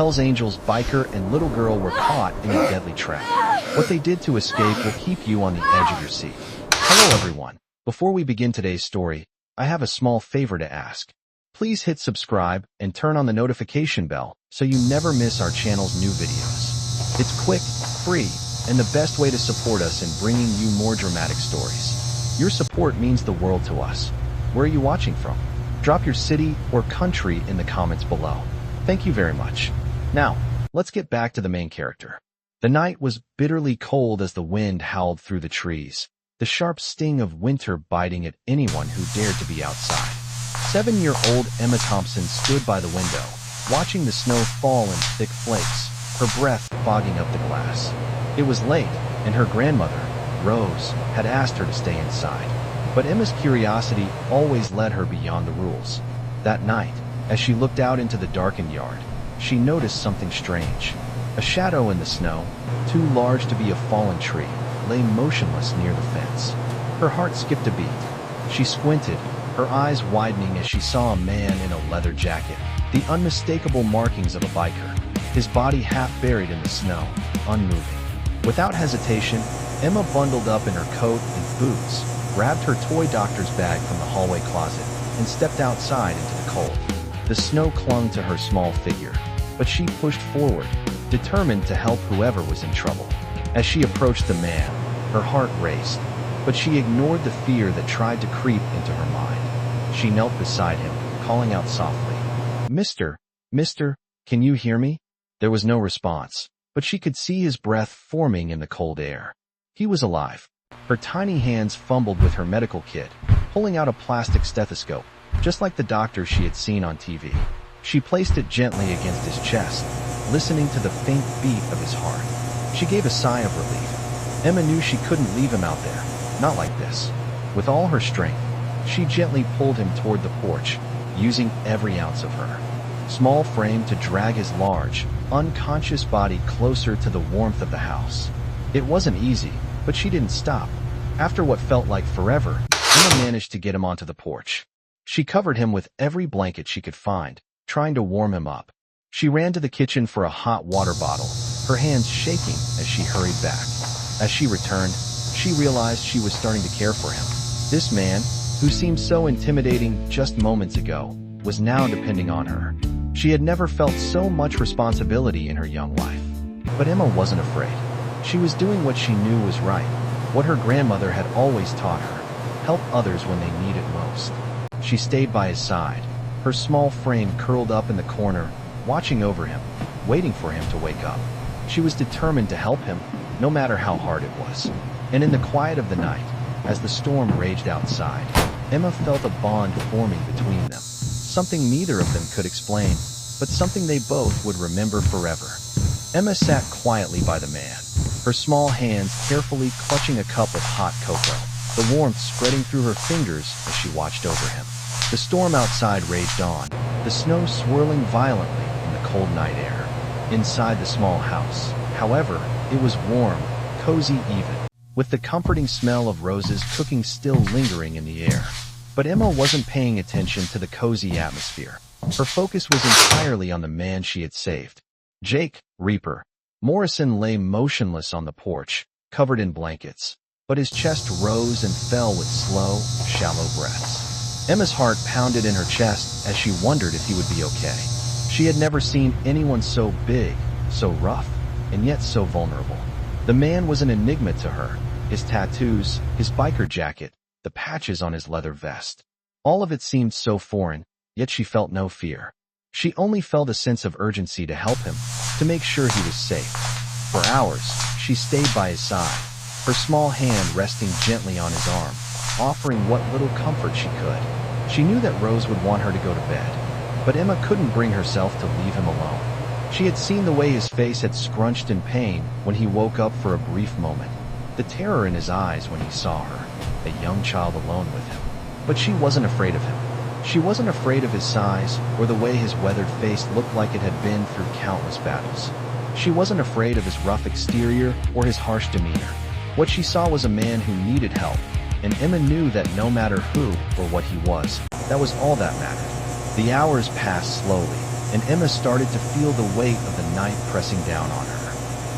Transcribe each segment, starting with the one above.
Hell's Angels biker and little girl were caught in a deadly trap. What they did to escape will keep you on the edge of your seat. Hello everyone. Before we begin today's story, I have a small favor to ask. Please hit subscribe and turn on the notification bell so you never miss our channel's new videos. It's quick, free, and the best way to support us in bringing you more dramatic stories. Your support means the world to us. Where are you watching from? Drop your city or country in the comments below. Thank you very much. Now, let's get back to the main character. The night was bitterly cold as the wind howled through the trees, the sharp sting of winter biting at anyone who dared to be outside. 7-year-old Emma Thompson stood by the window, watching the snow fall in thick flakes, her breath fogging up the glass. It was late, and her grandmother, Rose, had asked her to stay inside. But Emma's curiosity always led her beyond the rules. That night, as she looked out into the darkened yard, she noticed something strange. A shadow in the snow, too large to be a fallen tree, lay motionless near the fence. Her heart skipped a beat. She squinted, her eyes widening as she saw a man in a leather jacket, the unmistakable markings of a biker, his body half buried in the snow, unmoving. Without hesitation, Emma bundled up in her coat and boots, grabbed her toy doctor's bag from the hallway closet, and stepped outside into the cold. The snow clung to her small figure, but she pushed forward, determined to help whoever was in trouble. As she approached the man, her heart raced, but she ignored the fear that tried to creep into her mind. She knelt beside him, calling out softly, Mister, can you hear me?" There was no response, but she could see his breath forming in the cold air. He was alive. Her tiny hands fumbled with her medical kit, pulling out a plastic stethoscope, just like the doctor she had seen on TV. She placed it gently against his chest, listening to the faint beat of his heart. She gave a sigh of relief. Emma knew she couldn't leave him out there, not like this. With all her strength, she gently pulled him toward the porch, using every ounce of her small frame to drag his large, unconscious body closer to the warmth of the house. It wasn't easy, but she didn't stop. After what felt like forever, Emma managed to get him onto the porch. She covered him with every blanket she could find, trying to warm him up. She ran to the kitchen for a hot water bottle, her hands shaking as she hurried back. As she returned, she realized she was starting to care for him. This man, who seemed so intimidating just moments ago, was now depending on her. She had never felt so much responsibility in her young life. But Emma wasn't afraid. She was doing what she knew was right, what her grandmother had always taught her: help others when they need it most. She stayed by his side, her small frame curled up in the corner, watching over him, waiting for him to wake up. She was determined to help him, no matter how hard it was. And in the quiet of the night, as the storm raged outside, Emma felt a bond forming between them. Something neither of them could explain, but something they both would remember forever. Emma sat quietly by the man, her small hands carefully clutching a cup of hot cocoa, the warmth spreading through her fingers as she watched over him. The storm outside raged on, the snow swirling violently in the cold night air. Inside the small house, however, it was warm, cozy even, with the comforting smell of Rose's cooking still lingering in the air. But Emma wasn't paying attention to the cozy atmosphere. Her focus was entirely on the man she had saved. Jake, Reaper. Morrison lay motionless on the porch, covered in blankets, but his chest rose and fell with slow, shallow breaths. Emma's heart pounded in her chest as she wondered if he would be okay. She had never seen anyone so big, so rough, and yet so vulnerable. The man was an enigma to her, his tattoos, his biker jacket, the patches on his leather vest. All of it seemed so foreign, yet she felt no fear. She only felt a sense of urgency to help him, to make sure he was safe. For hours, she stayed by his side, her small hand resting gently on his arm, offering what little comfort she could. She knew that Rose would want her to go to bed, but Emma couldn't bring herself to leave him alone. She had seen the way his face had scrunched in pain when he woke up for a brief moment, the terror in his eyes when he saw her, a young child alone with him. But she wasn't afraid of him. She wasn't afraid of his size or the way his weathered face looked like it had been through countless battles. She wasn't afraid of his rough exterior or his harsh demeanor. What she saw was a man who needed help, and Emma knew that no matter who or what he was, that was all that mattered. The hours passed slowly, and Emma started to feel the weight of the night pressing down on her.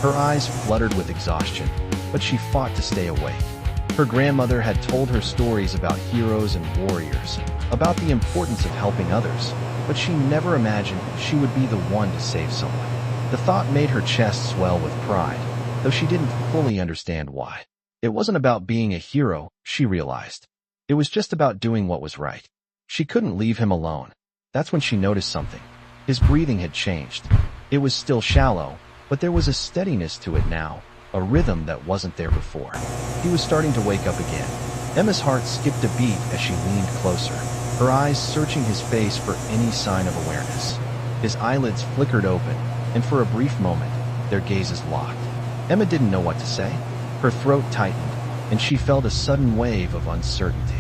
Her eyes fluttered with exhaustion, but she fought to stay awake. Her grandmother had told her stories about heroes and warriors, about the importance of helping others, but she never imagined she would be the one to save someone. The thought made her chest swell with pride, though she didn't fully understand why. It wasn't about being a hero, she realized. It was just about doing what was right. She couldn't leave him alone. That's when she noticed something. His breathing had changed. It was still shallow, but there was a steadiness to it now, a rhythm that wasn't there before. He was starting to wake up again. Emma's heart skipped a beat as she leaned closer, her eyes searching his face for any sign of awareness. His eyelids flickered open, and for a brief moment, their gazes locked. Emma didn't know what to say. Her throat tightened, and she felt a sudden wave of uncertainty.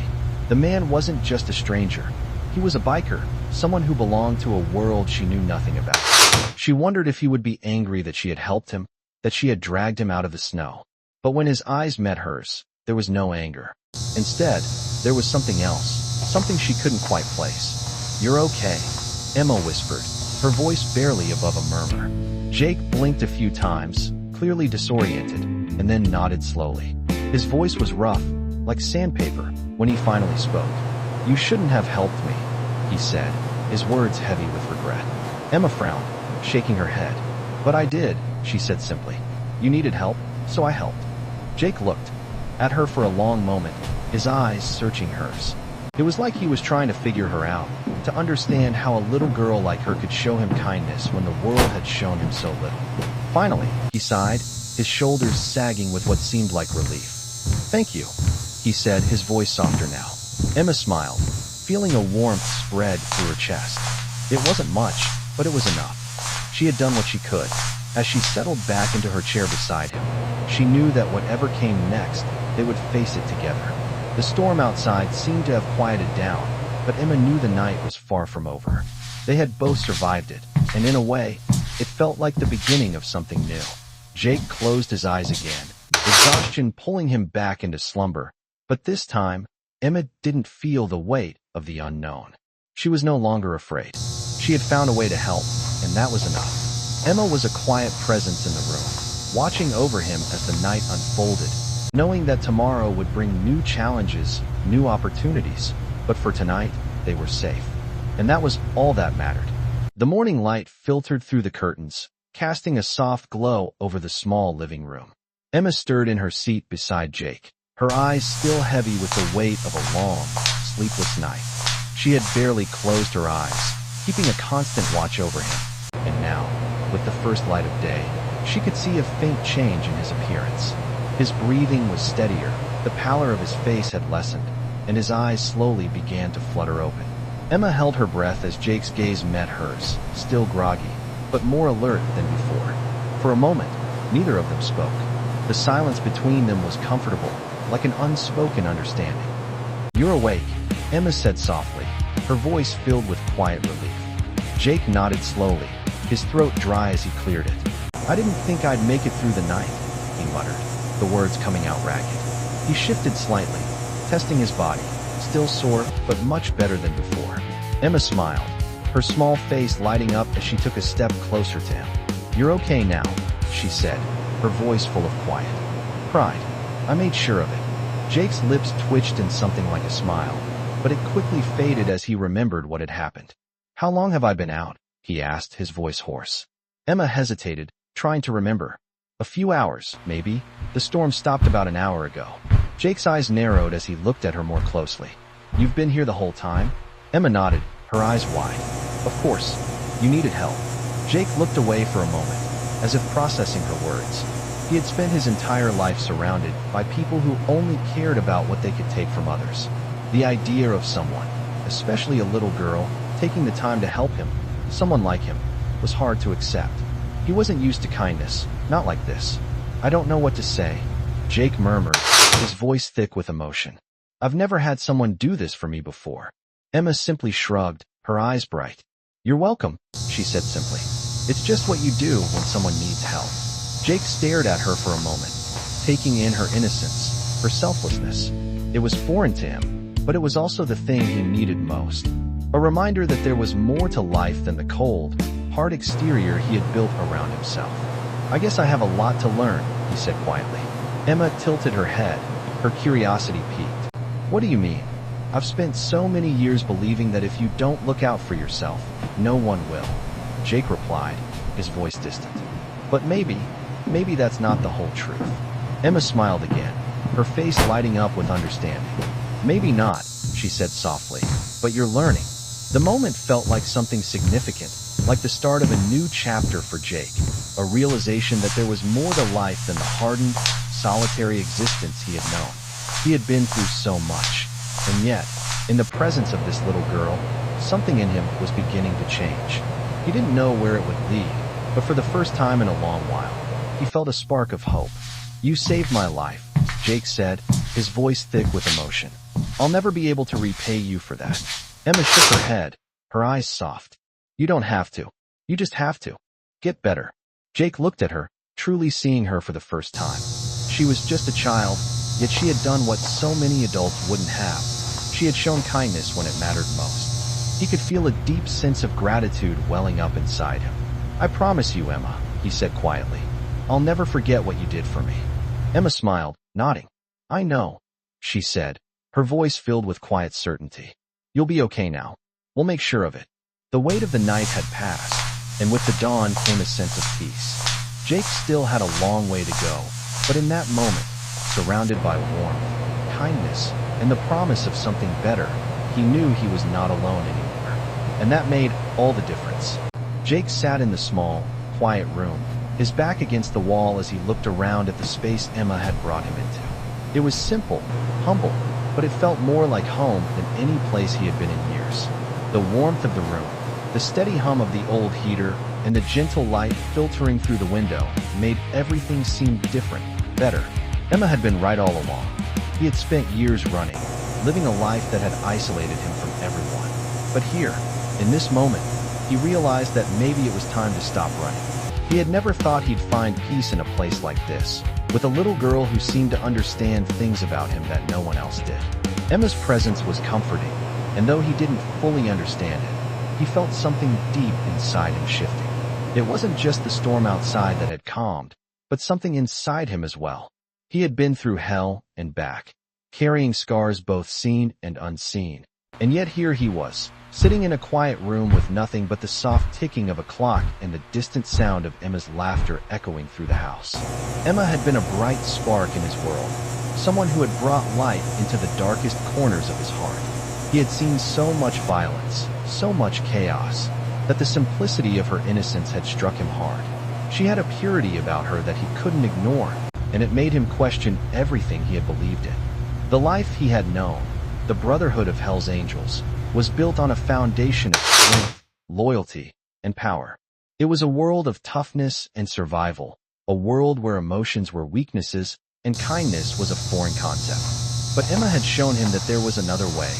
The man wasn't just a stranger. He was a biker, someone who belonged to a world she knew nothing about. She wondered if he would be angry that she had helped him, that she had dragged him out of the snow. But when his eyes met hers, there was no anger. Instead, there was something else, something she couldn't quite place. "You're okay," Emma whispered, her voice barely above a murmur. Jake blinked a few times, clearly disoriented, and then nodded slowly. His voice was rough, like sandpaper, when he finally spoke. "You shouldn't have helped me," he said, his words heavy with regret. Emma frowned, shaking her head. "But I did," she said simply. "You needed help, so I helped." Jake looked at her for a long moment, his eyes searching hers. It was like he was trying to figure her out, to understand how a little girl like her could show him kindness when the world had shown him so little. Finally, he sighed, his shoulders sagging with what seemed like relief. "Thank you," he said, his voice softer now. Emma smiled, feeling a warmth spread through her chest. It wasn't much, but it was enough. She had done what she could. As she settled back into her chair beside him, she knew that whatever came next, they would face it together. The storm outside seemed to have quieted down, but Emma knew the night was far from over. They had both survived it, and in a way, it felt like the beginning of something new. Jake closed his eyes again, exhaustion pulling him back into slumber, but this time, Emma didn't feel the weight of the unknown. She was no longer afraid. She had found a way to help, and that was enough. Emma was a quiet presence in the room, watching over him as the night unfolded, knowing that tomorrow would bring new challenges, new opportunities, but for tonight, they were safe. And that was all that mattered. The morning light filtered through the curtains, casting a soft glow over the small living room. Emma stirred in her seat beside Jake, her eyes still heavy with the weight of a long, sleepless night. She had barely closed her eyes, keeping a constant watch over him. And now, with the first light of day, she could see a faint change in his appearance. His breathing was steadier, the pallor of his face had lessened, and his eyes slowly began to flutter open. Emma held her breath as Jake's gaze met hers, still groggy, but more alert than before. For a moment, neither of them spoke. The silence between them was comfortable, like an unspoken understanding. "You're awake," Emma said softly, her voice filled with quiet relief. Jake nodded slowly, his throat dry as he cleared it. "I didn't think I'd make it through the night," he muttered, the words coming out ragged. He shifted slightly, testing his body, still sore, but much better than before. Emma smiled, her small face lighting up as she took a step closer to him. "You're okay now," she said, her voice full of quiet pride. "I made sure of it." Jake's lips twitched in something like a smile, but it quickly faded as he remembered what had happened. "How long have I been out?" he asked, his voice hoarse. Emma hesitated, trying to remember. "A few hours, maybe. The storm stopped about an hour ago." Jake's eyes narrowed as he looked at her more closely. "You've been here the whole time?" Emma nodded, her eyes wide. "Of course. You needed help." Jake looked away for a moment, as if processing her words. He had spent his entire life surrounded by people who only cared about what they could take from others. The idea of someone, especially a little girl, taking the time to help him, someone like him, was hard to accept. He wasn't used to kindness, not like this. "I don't know what to say," Jake murmured, his voice thick with emotion. "I've never had someone do this for me before." Emma simply shrugged, her eyes bright. "You're welcome," she said simply. "It's just what you do when someone needs help." Jake stared at her for a moment, taking in her innocence, her selflessness. It was foreign to him, but it was also the thing he needed most. A reminder that there was more to life than the cold, hard exterior he had built around himself. "I guess I have a lot to learn," he said quietly. Emma tilted her head, her curiosity piqued. "What do you mean?" "I've spent so many years believing that if you don't look out for yourself, no one will," Jake replied, his voice distant. "But maybe that's not the whole truth." Emma smiled again, her face lighting up with understanding. "Maybe not," she said softly, "but you're learning." The moment felt like something significant, like the start of a new chapter for Jake, a realization that there was more to life than the hardened, solitary existence he had known. He had been through so much, and yet, in the presence of this little girl, something in him was beginning to change. He didn't know where it would lead, but for the first time in a long while, he felt a spark of hope. "You saved my life," Jake said, his voice thick with emotion. "I'll never be able to repay you for that." Emma shook her head, her eyes soft. "You don't have to. You just have to. Get better." Jake looked at her, truly seeing her for the first time. She was just a child, yet she had done what so many adults wouldn't have. She had shown kindness when it mattered most. He could feel a deep sense of gratitude welling up inside him. "I promise you, Emma," he said quietly. "I'll never forget what you did for me." Emma smiled, nodding. "I know," she said, her voice filled with quiet certainty. "You'll be okay now. We'll make sure of it." The weight of the night had passed, and with the dawn came a sense of peace. Jake still had a long way to go, but in that moment, surrounded by warmth, kindness, and the promise of something better, he knew he was not alone anymore. And that made all the difference. Jake sat in the small, quiet room, his back against the wall as he looked around at the space Emma had brought him into. It was simple, humble, but it felt more like home than any place he had been in years. The warmth of the room, the steady hum of the old heater, and the gentle light filtering through the window made everything seem different, better. Emma had been right all along. He had spent years running, living a life that had isolated him from everyone. But here, in this moment, he realized that maybe it was time to stop running. He had never thought he'd find peace in a place like this, with a little girl who seemed to understand things about him that no one else did. Emma's presence was comforting, and though he didn't fully understand it, he felt something deep inside him shifting. It wasn't just the storm outside that had calmed, but something inside him as well. He had been through hell and back, carrying scars both seen and unseen. And yet here he was, sitting in a quiet room with nothing but the soft ticking of a clock and the distant sound of Emma's laughter echoing through the house. Emma had been a bright spark in his world, someone who had brought light into the darkest corners of his heart. He had seen so much violence, so much chaos, that the simplicity of her innocence had struck him hard. She had a purity about her that he couldn't ignore, and it made him question everything he had believed in. The life he had known, the brotherhood of Hell's Angels, was built on a foundation of strength, loyalty, and power. It was a world of toughness and survival, a world where emotions were weaknesses and kindness was a foreign concept. But Emma had shown him that there was another way,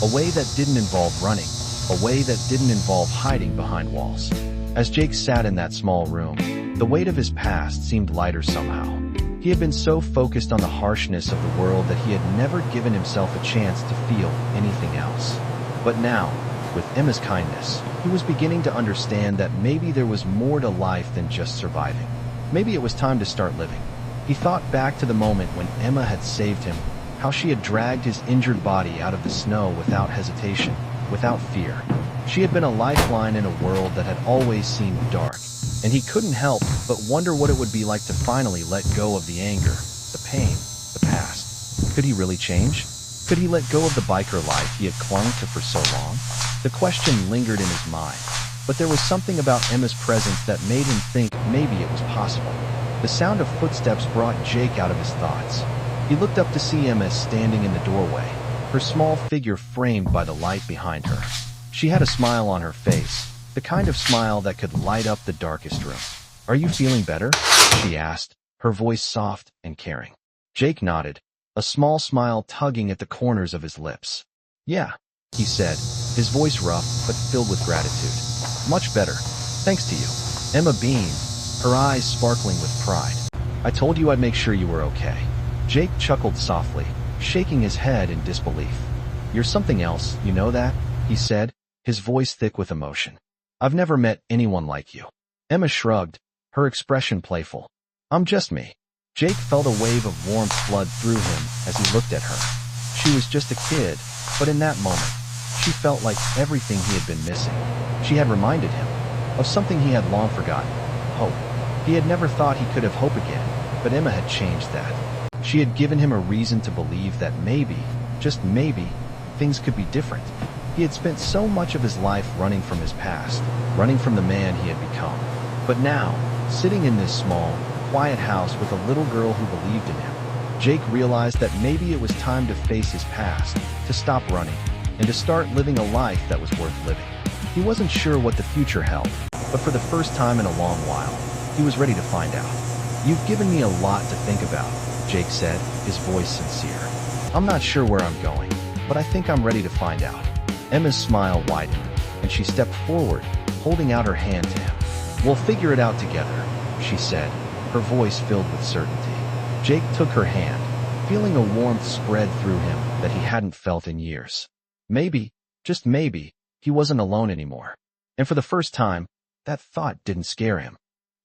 a way that didn't involve running, a way that didn't involve hiding behind walls. As Jake sat in that small room, the weight of his past seemed lighter somehow. He had been so focused on the harshness of the world that he had never given himself a chance to feel anything else. But now, with Emma's kindness, he was beginning to understand that maybe there was more to life than just surviving. Maybe it was time to start living. He thought back to the moment when Emma had saved him, how she had dragged his injured body out of the snow without hesitation, without fear. She had been a lifeline in a world that had always seemed dark, and he couldn't help but wonder what it would be like to finally let go of the anger, the pain, the past. Could he really change? Could he let go of the biker life he had clung to for so long? The question lingered in his mind, but there was something about Emma's presence that made him think maybe it was possible. The sound of footsteps brought Jake out of his thoughts. He looked up to see Emma standing in the doorway, her small figure framed by the light behind her. She had a smile on her face, the kind of smile that could light up the darkest room. "Are you feeling better?" she asked, her voice soft and caring. Jake nodded, a small smile tugging at the corners of his lips. "Yeah," he said, his voice rough but filled with gratitude. "Much better, thanks to you." Emma beamed, her eyes sparkling with pride. "I told you I'd make sure you were okay." Jake chuckled softly, shaking his head in disbelief. "You're something else, you know that?" he said, his voice thick with emotion. I've never met anyone like you. Emma shrugged, her expression playful. I'm just me. Jake felt a wave of warmth flood through him as he looked at her. She was just a kid, but in that moment, she felt like everything he had been missing. She had reminded him of something he had long forgotten: hope. He had never thought he could have hope again, but Emma had changed that. She had given him a reason to believe that maybe, just maybe, things could be different. He had spent so much of his life running from his past, running from the man he had become. But now, sitting in this small, quiet house with a little girl who believed in him, Jake realized that maybe it was time to face his past, to stop running, and to start living a life that was worth living. He wasn't sure what the future held, but for the first time in a long while, he was ready to find out. You've given me a lot to think about, Jake said, his voice sincere. I'm not sure where I'm going, but I think I'm ready to find out. Emma's smile widened, and she stepped forward, holding out her hand to him. We'll figure it out together, she said, her voice filled with certainty. Jake took her hand, feeling a warmth spread through him that he hadn't felt in years. Maybe, just maybe, he wasn't alone anymore. And for the first time, that thought didn't scare him.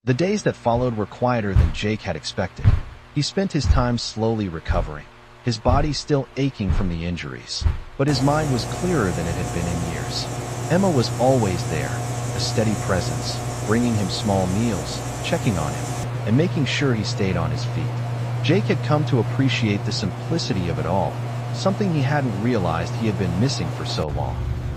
The days that followed were quieter than Jake had expected. He spent his time slowly recovering, his body still aching from the injuries, but his mind was clearer than it had been in years. Emma was always there, a steady presence, bringing him small meals, checking on him, and making sure he stayed on his feet. Jake had come to appreciate the simplicity of it all, something he hadn't realized he had been missing for so long.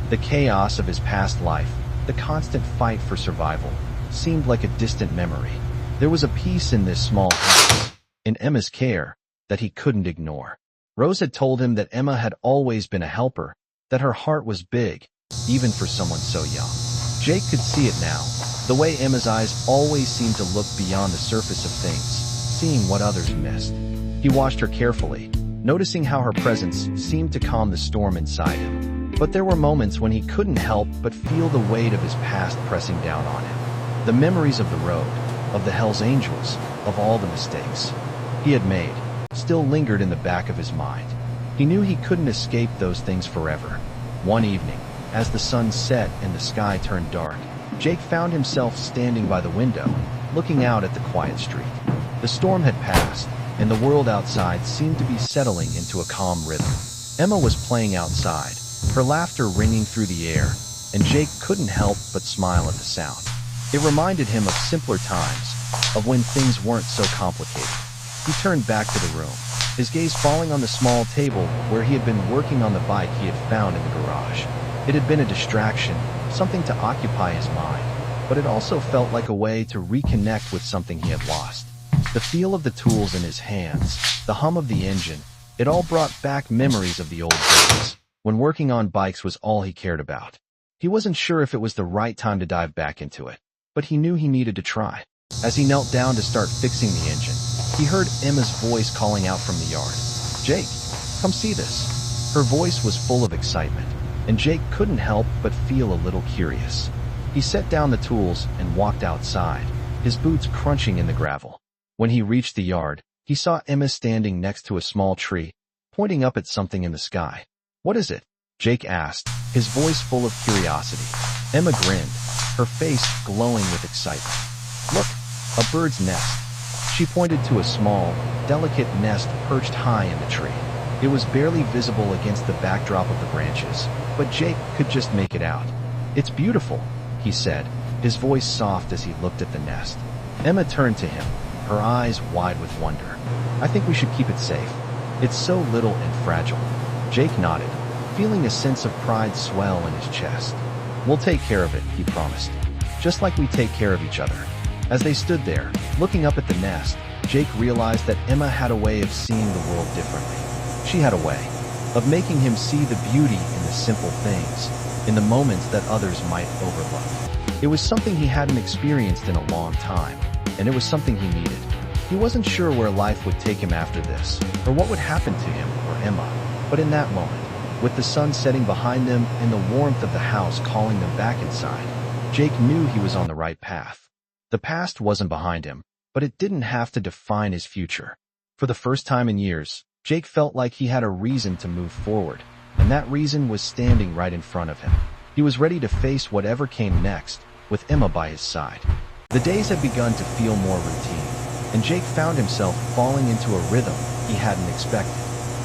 The chaos of his past life, the constant fight for survival, seemed like a distant memory. There was a peace in this small house, in Emma's care, that he couldn't ignore. Rose had told him that Emma had always been a helper, that her heart was big, even for someone so young. Jake could see it now, the way Emma's eyes always seemed to look beyond the surface of things, seeing what others missed. He watched her carefully, noticing how her presence seemed to calm the storm inside him. But there were moments when he couldn't help but feel the weight of his past pressing down on him. The memories of the road, of the Hells Angels, of all the mistakes he had made, still lingered in the back of his mind. He knew he couldn't escape those things forever. One evening, as the sun set and the sky turned dark, Jake found himself standing by the window, looking out at the quiet street. The storm had passed, and the world outside seemed to be settling into a calm rhythm. Emma was playing outside, her laughter ringing through the air, and Jake couldn't help but smile at the sound. It reminded him of simpler times, of when things weren't so complicated. He turned back to the room, his gaze falling on the small table where he had been working on the bike he had found in the garage. It had been a distraction, something to occupy his mind, but it also felt like a way to reconnect with something he had lost. The feel of the tools in his hands, the hum of the engine, it all brought back memories of the old days, when working on bikes was all he cared about. He wasn't sure if it was the right time to dive back into it, but he knew he needed to try. As he knelt down to start fixing the engine, he heard Emma's voice calling out from the yard. Jake, come see this. Her voice was full of excitement, and Jake couldn't help but feel a little curious. He set down the tools and walked outside, his boots crunching in the gravel. When he reached the yard, he saw Emma standing next to a small tree, pointing up at something in the sky. What is it? Jake asked, his voice full of curiosity. Emma grinned, her face glowing with excitement. Look, a bird's nest. She pointed to a small, delicate nest perched high in the tree. It was barely visible against the backdrop of the branches, but Jake could just make it out. It's beautiful, he said, his voice soft as he looked at the nest. Emma turned to him, her eyes wide with wonder. I think we should keep it safe. It's so little and fragile. Jake nodded, feeling a sense of pride swell in his chest. We'll take care of it, he promised. Just like we take care of each other. As they stood there, looking up at the nest, Jake realized that Emma had a way of seeing the world differently. She had a way of making him see the beauty in the simple things, in the moments that others might overlook. It was something he hadn't experienced in a long time, and it was something he needed. He wasn't sure where life would take him after this, or what would happen to him or Emma, but in that moment, with the sun setting behind them and the warmth of the house calling them back inside, Jake knew he was on the right path. The past wasn't behind him, but it didn't have to define his future. For the first time in years, Jake felt like he had a reason to move forward, and that reason was standing right in front of him. He was ready to face whatever came next, with Emma by his side. The days had begun to feel more routine, and Jake found himself falling into a rhythm he hadn't expected.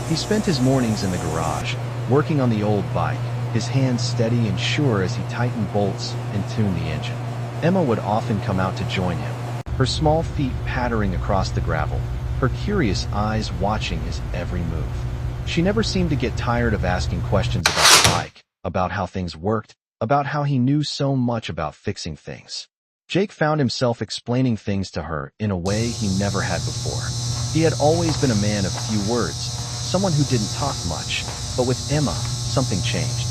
He spent his mornings in the garage, working on the old bike, his hands steady and sure as he tightened bolts and tuned the engine. Emma would often come out to join him, her small feet pattering across the gravel, her curious eyes watching his every move. She never seemed to get tired of asking questions about the bike, about how things worked, about how he knew so much about fixing things. Jake found himself explaining things to her in a way he never had before. He had always been a man of few words, someone who didn't talk much, but with Emma, something changed.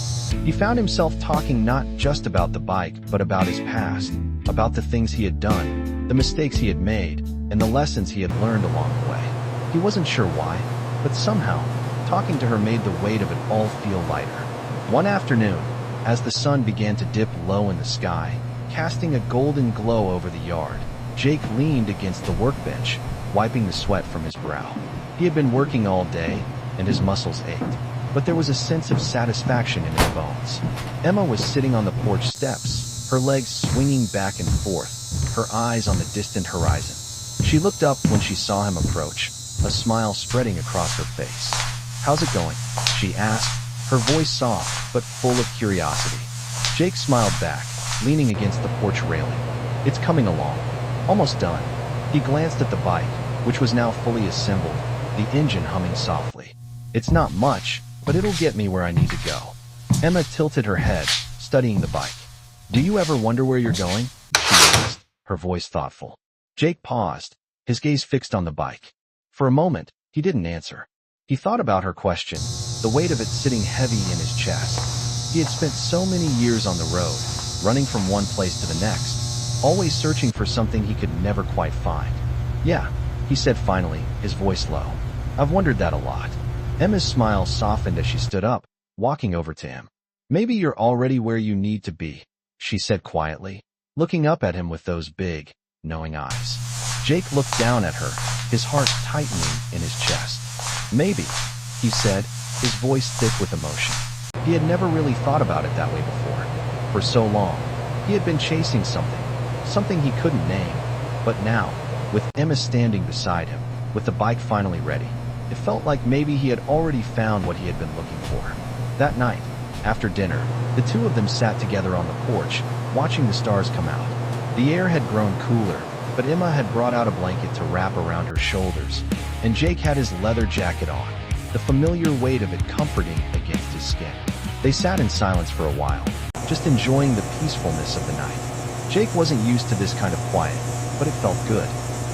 He found himself talking not just about the bike, but about his past, about the things he had done, the mistakes he had made, and the lessons he had learned along the way. He wasn't sure why, but somehow, talking to her made the weight of it all feel lighter. One afternoon, as the sun began to dip low in the sky, casting a golden glow over the yard, Jake leaned against the workbench, wiping the sweat from his brow. He had been working all day, and his muscles ached, but there was a sense of satisfaction in his bones. Emma was sitting on the porch steps, her legs swinging back and forth, her eyes on the distant horizon. She looked up when she saw him approach, a smile spreading across her face. "How's it going?" she asked, her voice soft but full of curiosity. Jake smiled back, leaning against the porch railing. "It's coming along. Almost done." He glanced at the bike, which was now fully assembled, the engine humming softly. "It's not much, but it'll get me where I need to go." Emma tilted her head, studying the bike. "Do you ever wonder where you're going?" she asked, her voice thoughtful. Jake paused, his gaze fixed on the bike. For a moment, he didn't answer. He thought about her question, the weight of it sitting heavy in his chest. He had spent so many years on the road, running from one place to the next, always searching for something he could never quite find. "Yeah," he said finally, his voice low. "I've wondered that a lot." Emma's smile softened as she stood up, walking over to him. "Maybe you're already where you need to be," she said quietly, looking up at him with those big, knowing eyes. Jake looked down at her, his heart tightening in his chest. "Maybe," he said, his voice thick with emotion. He had never really thought about it that way before. For so long, he had been chasing something he couldn't name. But now, with Emma standing beside him, with the bike finally ready, it felt like maybe he had already found what he had been looking for. That night, after dinner, the two of them sat together on the porch, watching the stars come out. The air had grown cooler, but Emma had brought out a blanket to wrap around her shoulders, and Jake had his leather jacket on, the familiar weight of it comforting against his skin. They sat in silence for a while, just enjoying the peacefulness of the night. Jake wasn't used to this kind of quiet, but it felt good.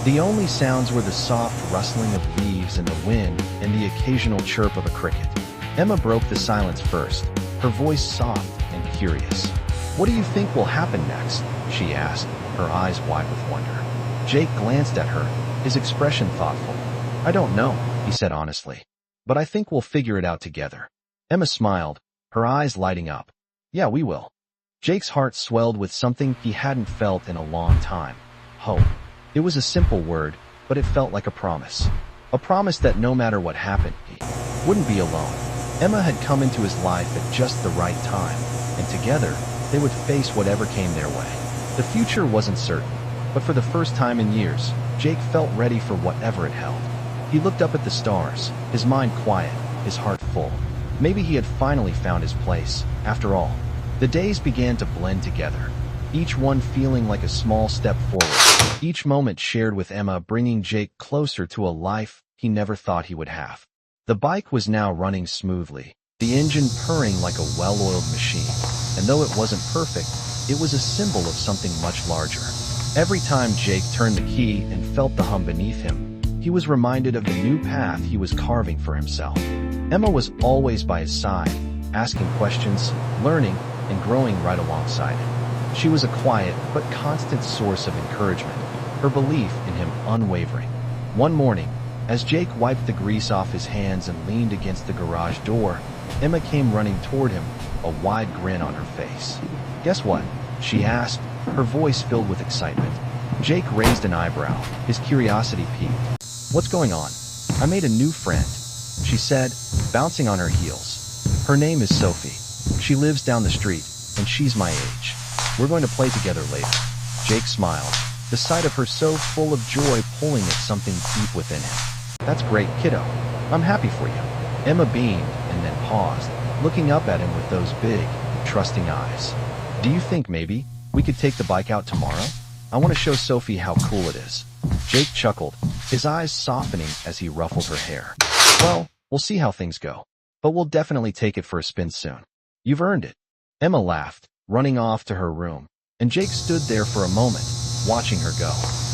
The only sounds were the soft rustling of leaves in the wind and the occasional chirp of a cricket. Emma broke the silence first, her voice soft and curious. "What do you think will happen next?" she asked, her eyes wide with wonder. Jake glanced at her, his expression thoughtful. "I don't know," he said honestly. "But I think we'll figure it out together." Emma smiled, her eyes lighting up. "Yeah, we will." Jake's heart swelled with something he hadn't felt in a long time. Hope. It was a simple word, but it felt like a promise. A promise that no matter what happened, he wouldn't be alone. Emma had come into his life at just the right time, and together, they would face whatever came their way. The future wasn't certain, but for the first time in years, Jake felt ready for whatever it held. He looked up at the stars, his mind quiet, his heart full. Maybe he had finally found his place, after all. The days began to blend together, each one feeling like a small step forward, each moment shared with Emma bringing Jake closer to a life he never thought he would have. The bike was now running smoothly, the engine purring like a well-oiled machine, and though it wasn't perfect, it was a symbol of something much larger. Every time Jake turned the key and felt the hum beneath him, he was reminded of the new path he was carving for himself. Emma was always by his side, asking questions, learning, and growing right alongside him. She was a quiet but constant source of encouragement, her belief in him unwavering. One morning, as Jake wiped the grease off his hands and leaned against the garage door, Emma came running toward him, a wide grin on her face. "Guess what?" she asked, her voice filled with excitement. Jake raised an eyebrow, his curiosity piqued. "What's going on?" "I made a new friend," she said, bouncing on her heels. "Her name is Sophie. She lives down the street, and she's my age." We're going to play together later. Jake smiled, the sight of her so full of joy pulling at something deep within him. That's great, kiddo. I'm happy for you. Emma beamed and then paused, looking up at him with those big, trusting eyes. Do you think maybe we could take the bike out tomorrow? I want to show Sophie how cool it is. Jake chuckled, his eyes softening as he ruffled her hair. Well, we'll see how things go. But we'll definitely take it for a spin soon. You've earned it. Emma laughed, running off to her room, and Jake stood there for a moment, watching her go.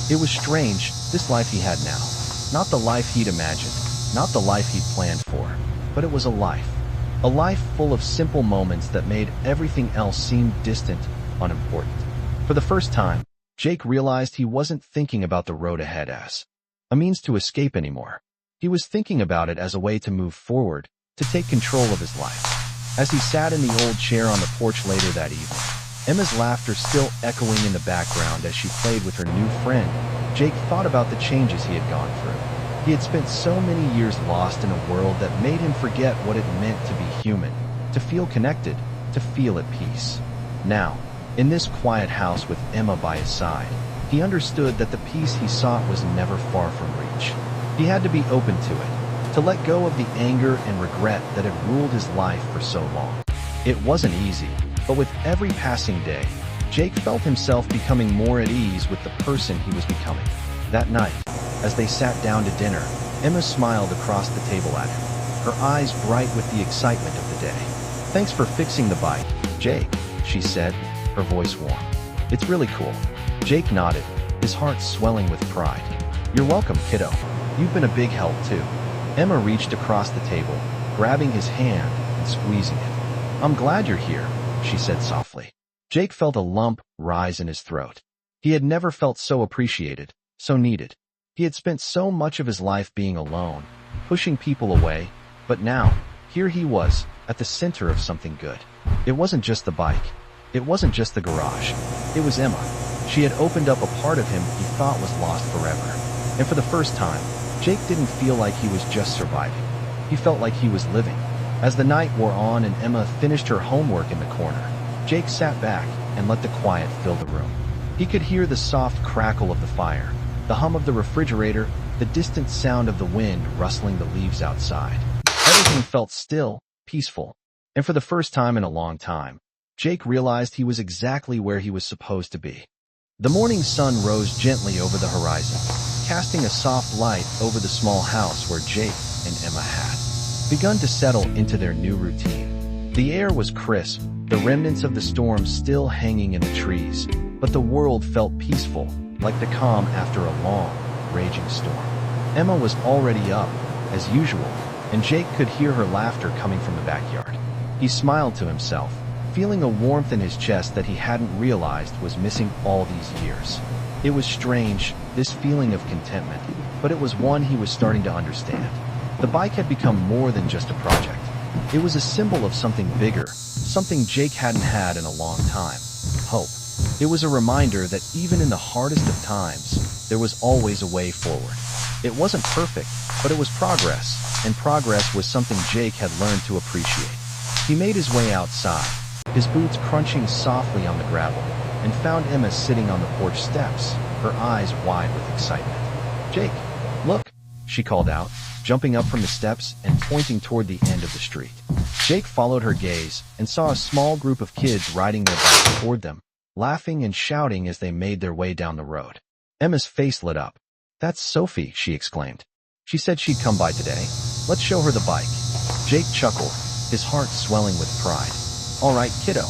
It was strange, this life he had now. Not the life he'd imagined, not the life he'd planned for, but it was a life. A life full of simple moments that made everything else seem distant, unimportant. For the first time, Jake realized he wasn't thinking about the road ahead as a means to escape anymore. He was thinking about it as a way to move forward, to take control of his life. As he sat in the old chair on the porch later that evening, Emma's laughter still echoing in the background as she played with her new friend, Jake thought about the changes he had gone through. He had spent so many years lost in a world that made him forget what it meant to be human, to feel connected, to feel at peace. Now, in this quiet house with Emma by his side, he understood that the peace he sought was never far from reach. He had to be open to it, to let go of the anger and regret that had ruled his life for so long. It wasn't easy, but with every passing day, Jake felt himself becoming more at ease with the person he was becoming. That night, as they sat down to dinner, Emma smiled across the table at him, her eyes bright with the excitement of the day. Thanks for fixing the bike, Jake, she said, her voice warm. It's really cool. Jake nodded, his heart swelling with pride. You're welcome, kiddo. You've been a big help too. Emma reached across the table, grabbing his hand and squeezing it. I'm glad you're here, she said softly. Jake felt a lump rise in his throat. He had never felt so appreciated, so needed. He had spent so much of his life being alone, pushing people away, but now, here he was, at the center of something good. It wasn't just the bike. It wasn't just the garage. It was Emma. She had opened up a part of him he thought was lost forever. And for the first time, Jake didn't feel like he was just surviving. He felt like he was living. As the night wore on and Emma finished her homework in the corner, Jake sat back and let the quiet fill the room. He could hear the soft crackle of the fire, the hum of the refrigerator, the distant sound of the wind rustling the leaves outside. Everything felt still, peaceful. And for the first time in a long time, Jake realized he was exactly where he was supposed to be. The morning sun rose gently over the horizon, casting a soft light over the small house where Jake and Emma had begun to settle into their new routine. The air was crisp, the remnants of the storm still hanging in the trees, but the world felt peaceful, like the calm after a long, raging storm. Emma was already up, as usual, and Jake could hear her laughter coming from the backyard. He smiled to himself, feeling a warmth in his chest that he hadn't realized was missing all these years. It was strange, this feeling of contentment, but it was one he was starting to understand. The bike had become more than just a project. It was a symbol of something bigger, something Jake hadn't had in a long time. Hope. It was a reminder that even in the hardest of times, there was always a way forward. It wasn't perfect, but it was progress, and progress was something Jake had learned to appreciate. He made his way outside, his boots crunching softly on the gravel, and found Emma sitting on the porch steps, her eyes wide with excitement. Jake, look, she called out, jumping up from the steps and pointing toward the end of the street. Jake followed her gaze and saw a small group of kids riding their bikes toward them, laughing and shouting as they made their way down the road. Emma's face lit up. That's Sophie, she exclaimed. She said she'd come by today. Let's show her the bike. Jake chuckled, his heart swelling with pride. All right, kiddo,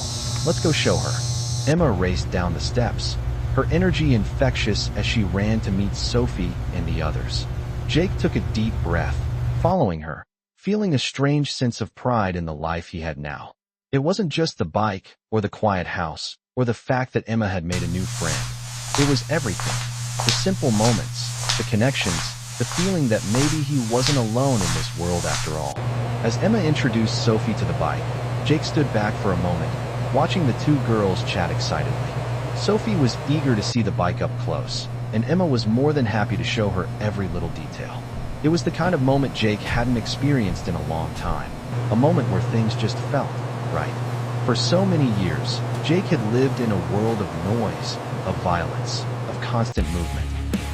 let's go show her. Emma raced down the steps, her energy infectious as she ran to meet Sophie and the others. Jake took a deep breath, following her, feeling a strange sense of pride in the life he had now. It wasn't just the bike, or the quiet house, or the fact that Emma had made a new friend. It was everything. The simple moments, the connections, the feeling that maybe he wasn't alone in this world after all. As Emma introduced Sophie to the bike, Jake stood back for a moment, watching the two girls chat excitedly. Sophie was eager to see the bike up close, and Emma was more than happy to show her every little detail. It was the kind of moment Jake hadn't experienced in a long time, a moment where things just felt right. For so many years, Jake had lived in a world of noise, of violence, of constant movement.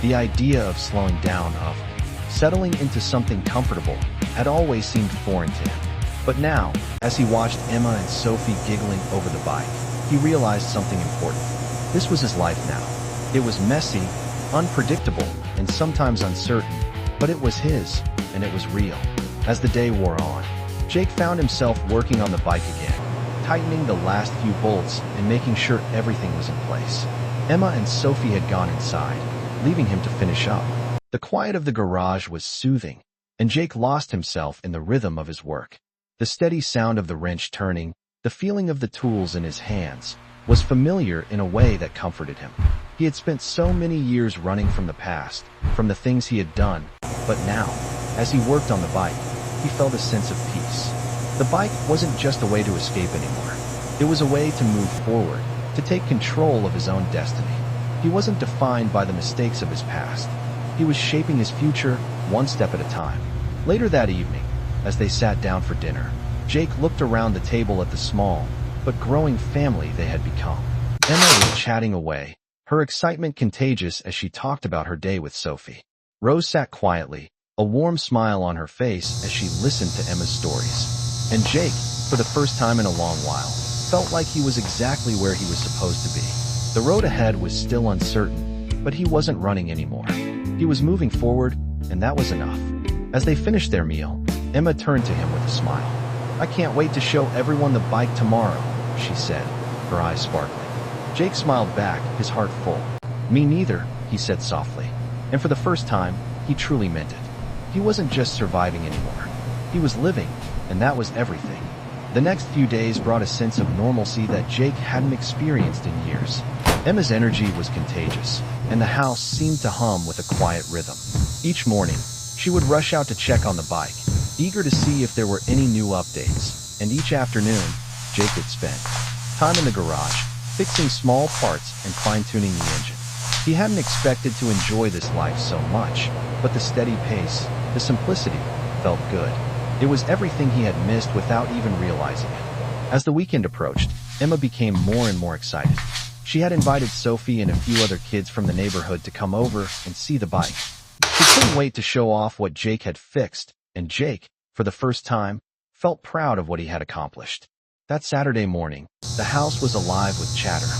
The idea of slowing down, of settling into something comfortable, had always seemed foreign to him. But now, as he watched Emma and Sophie giggling over the bike, he realized something important. This was his life now. It was messy, unpredictable, and sometimes uncertain, but it was his, and it was real. As the day wore on, Jake found himself working on the bike again, tightening the last few bolts and making sure everything was in place. Emma and Sophie had gone inside, leaving him to finish up. The quiet of the garage was soothing, and Jake lost himself in the rhythm of his work. The steady sound of the wrench turning, the feeling of the tools in his hands, was familiar in a way that comforted him. He had spent so many years running from the past, from the things he had done, but now, as he worked on the bike, he felt a sense of peace. The bike wasn't just a way to escape anymore. It was a way to move forward, to take control of his own destiny. He wasn't defined by the mistakes of his past. He was shaping his future one step at a time. Later that evening, as they sat down for dinner, Jake looked around the table at the small, but growing family they had become. Emma was chatting away, her excitement contagious as she talked about her day with Sophie. Rose sat quietly, a warm smile on her face as she listened to Emma's stories. And Jake, for the first time in a long while, felt like he was exactly where he was supposed to be. The road ahead was still uncertain, but he wasn't running anymore. He was moving forward, and that was enough. As they finished their meal, Emma turned to him with a smile. "I can't wait to show everyone the bike tomorrow," she said, her eyes sparkling. Jake smiled back, his heart full. "Me neither," he said softly. And for the first time, he truly meant it. He wasn't just surviving anymore. He was living, and that was everything. The next few days brought a sense of normalcy that Jake hadn't experienced in years. Emma's energy was contagious, and the house seemed to hum with a quiet rhythm. Each morning, she would rush out to check on the bike, eager to see if there were any new updates, and each afternoon, Jake would spend time in the garage, fixing small parts and fine-tuning the engine. He hadn't expected to enjoy this life so much, but the steady pace, the simplicity, felt good. It was everything he had missed without even realizing it. As the weekend approached, Emma became more and more excited. She had invited Sophie and a few other kids from the neighborhood to come over and see the bike. She couldn't wait to show off what Jake had fixed, and Jake, for the first time, felt proud of what he had accomplished. That Saturday morning, the house was alive with chatter.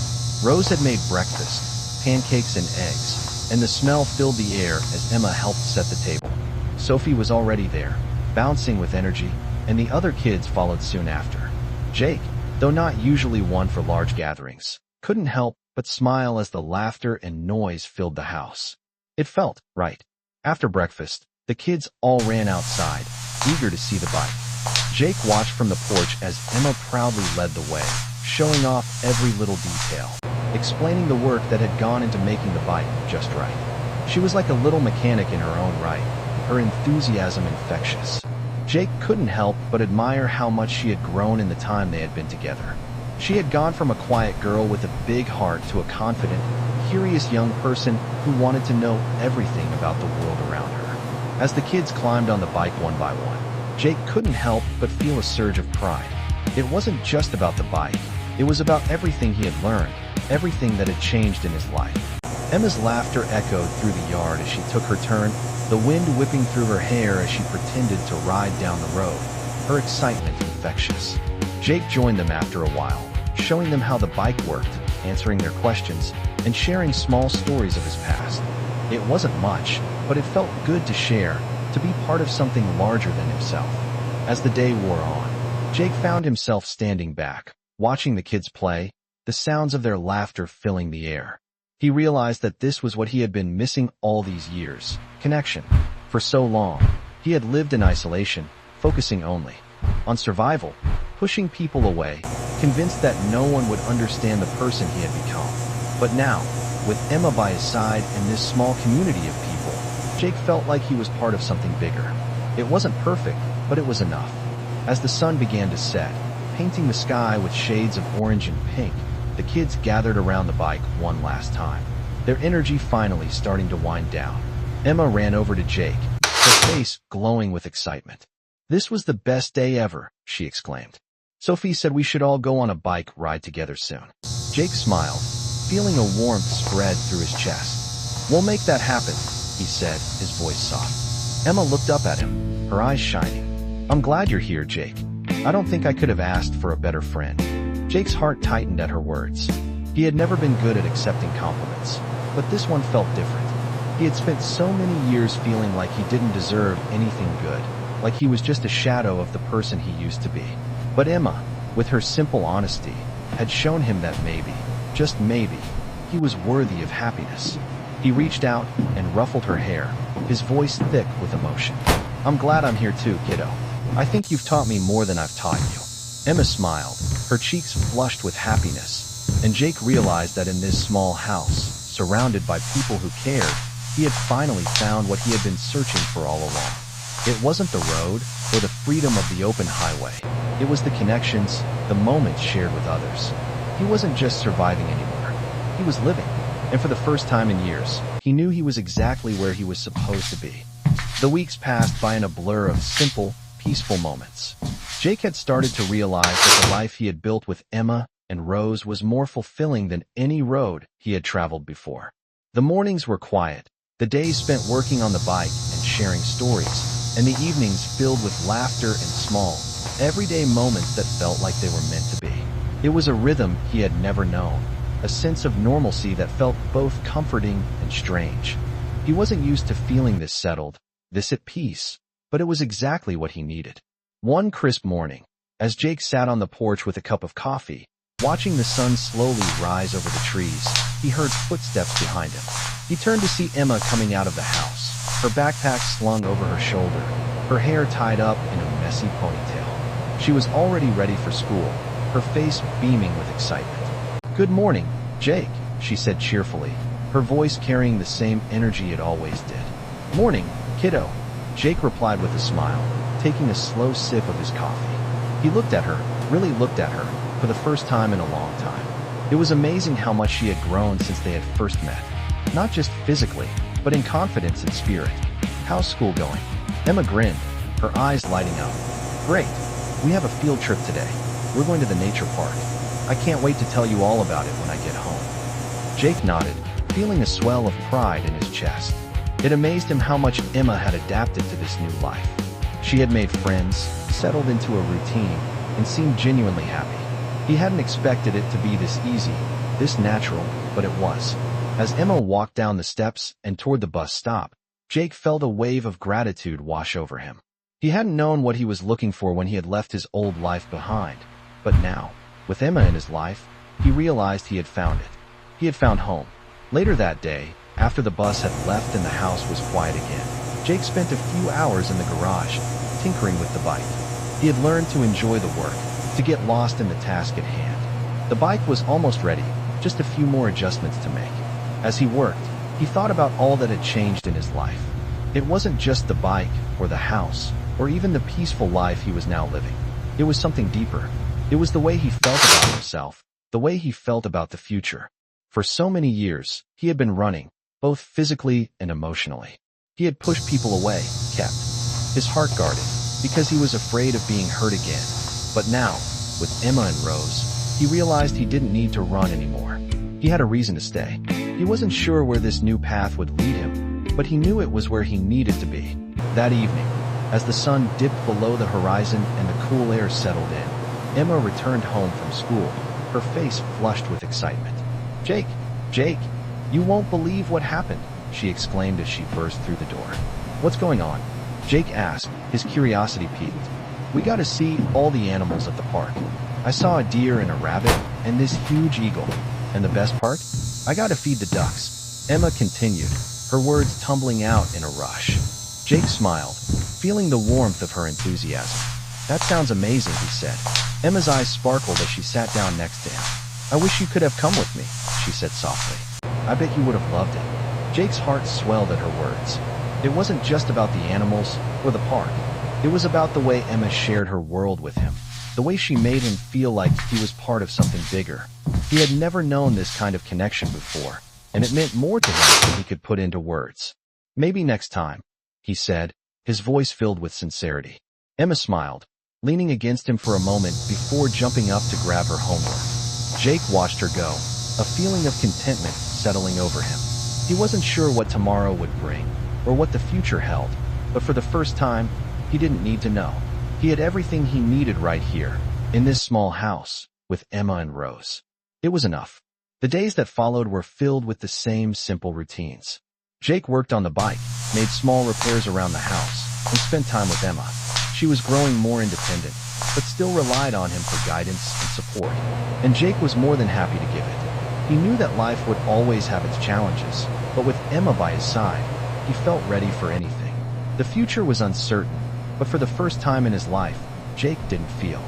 Rose had made breakfast, pancakes and eggs, and the smell filled the air as Emma helped set the table. Sophie was already there, bouncing with energy, and the other kids followed soon after. Jake, though not usually one for large gatherings, couldn't help but smile as the laughter and noise filled the house. It felt right. After breakfast, the kids all ran outside, eager to see the bike. Jake watched from the porch as Emma proudly led the way, showing off every little detail, explaining the work that had gone into making the bike just right. She was like a little mechanic in her own right, her enthusiasm infectious. Jake couldn't help but admire how much she had grown in the time they had been together. She had gone from a quiet girl with a big heart to a confident, curious young person who wanted to know everything about the world around her. As the kids climbed on the bike one by one, Jake couldn't help but feel a surge of pride. It wasn't just about the bike. It was about everything he had learned, everything that had changed in his life. Emma's laughter echoed through the yard as she took her turn, the wind whipping through her hair as she pretended to ride down the road, her excitement infectious. Jake joined them after a while, showing them how the bike worked, answering their questions, and sharing small stories of his past. It wasn't much, but it felt good to share, to be part of something larger than himself. As the day wore on, Jake found himself standing back, watching the kids play, the sounds of their laughter filling the air. He realized that this was what he had been missing all these years: connection. For so long, he had lived in isolation, focusing only on survival, pushing people away, convinced that no one would understand the person he had become. But now, with Emma by his side and this small community of people, Jake felt like he was part of something bigger. It wasn't perfect, but it was enough. As the sun began to set, painting the sky with shades of orange and pink, the kids gathered around the bike one last time, their energy finally starting to wind down. Emma ran over to Jake, her face glowing with excitement. "This was the best day ever," she exclaimed. Sophie said we should all go on a bike ride together soon. Jake smiled, feeling a warmth spread through his chest. We'll make that happen, he said, his voice soft. Emma looked up at him, her eyes shining. I'm glad you're here, Jake. I don't think I could have asked for a better friend. Jake's heart tightened at her words. He had never been good at accepting compliments, but this one felt different. He had spent so many years feeling like he didn't deserve anything good, like he was just a shadow of the person he used to be. But Emma, with her simple honesty, had shown him that maybe, just maybe, he was worthy of happiness. He reached out and ruffled her hair, his voice thick with emotion. I'm glad I'm here too, kiddo. I think you've taught me more than I've taught you. Emma smiled, her cheeks flushed with happiness, and Jake realized that in this small house, surrounded by people who cared, he had finally found what he had been searching for all along. It wasn't the road or the freedom of the open highway. It was the connections, the moments shared with others. He wasn't just surviving anymore. He was living. And for the first time in years, he knew he was exactly where he was supposed to be. The weeks passed by in a blur of simple, peaceful moments. Jake had started to realize that the life he had built with Emma and Rose was more fulfilling than any road he had traveled before. The mornings were quiet, the days spent working on the bike and sharing stories, and the evenings filled with laughter and small, everyday moments that felt like they were meant to be. It was a rhythm he had never known, a sense of normalcy that felt both comforting and strange. He wasn't used to feeling this settled, this at peace, but it was exactly what he needed. One crisp morning, as Jake sat on the porch with a cup of coffee, watching the sun slowly rise over the trees, he heard footsteps behind him. He turned to see Emma coming out of the house, her backpack slung over her shoulder, her hair tied up in a messy ponytail. She was already ready for school, her face beaming with excitement. Good morning, Jake, she said cheerfully, her voice carrying the same energy it always did. Morning, kiddo, Jake replied with a smile, taking a slow sip of his coffee. He looked at her, really looked at her, for the first time in a long time. It was amazing how much she had grown since they had first met. Not just physically, but in confidence and spirit. How's school going? Emma grinned, her eyes lighting up. Great. We have a field trip today. We're going to the nature park. I can't wait to tell you all about it when I get home. Jake nodded, feeling a swell of pride in his chest. It amazed him how much Emma had adapted to this new life. She had made friends, settled into a routine, and seemed genuinely happy. He hadn't expected it to be this easy, this natural, but it was. As Emma walked down the steps and toward the bus stop, Jake felt a wave of gratitude wash over him. He hadn't known what he was looking for when he had left his old life behind, but now, with Emma in his life, he realized he had found it. He had found home. Later that day, after the bus had left and the house was quiet again, Jake spent a few hours in the garage, tinkering with the bike. He had learned to enjoy the work, to get lost in the task at hand. The bike was almost ready, just a few more adjustments to make. As he worked, he thought about all that had changed in his life. It wasn't just the bike, or the house, or even the peaceful life he was now living. It was something deeper. It was the way he felt about himself, the way he felt about the future. For so many years, he had been running, both physically and emotionally. He had pushed people away, kept his heart guarded, because he was afraid of being hurt again. But now, with Emma and Rose, he realized he didn't need to run anymore. He had a reason to stay. He wasn't sure where this new path would lead him, but he knew it was where he needed to be. That evening, as the sun dipped below the horizon and the cool air settled in, Emma returned home from school, her face flushed with excitement. Jake, you won't believe what happened, she exclaimed as she burst through the door. What's going on? Jake asked, his curiosity piqued. We got to see all the animals at the park. I saw a deer and a rabbit, and this huge eagle. And the best part? I got to feed the ducks. Emma continued, her words tumbling out in a rush. Jake smiled, feeling the warmth of her enthusiasm. That sounds amazing, he said. Emma's eyes sparkled as she sat down next to him. I wish you could have come with me, she said softly. I bet you would have loved it. Jake's heart swelled at her words. It wasn't just about the animals or the park. It was about the way Emma shared her world with him, the way she made him feel like he was part of something bigger. He had never known this kind of connection before, and it meant more to him than he could put into words. Maybe next time, he said, his voice filled with sincerity. Emma smiled. leaning against him for a moment before jumping up to grab her homework. Jake watched her go, a feeling of contentment settling over him. He wasn't sure what tomorrow would bring, or what the future held, but for the first time, he didn't need to know. He had everything he needed right here, in this small house, with Emma and Rose. It was enough. The days that followed were filled with the same simple routines. Jake worked on the bike, made small repairs around the house, and spent time with Emma. She was growing more independent, but still relied on him for guidance and support. And Jake was more than happy to give it. He knew that life would always have its challenges, but with Emma by his side, he felt ready for anything. The future was uncertain, but for the first time in his life, Jake didn't feel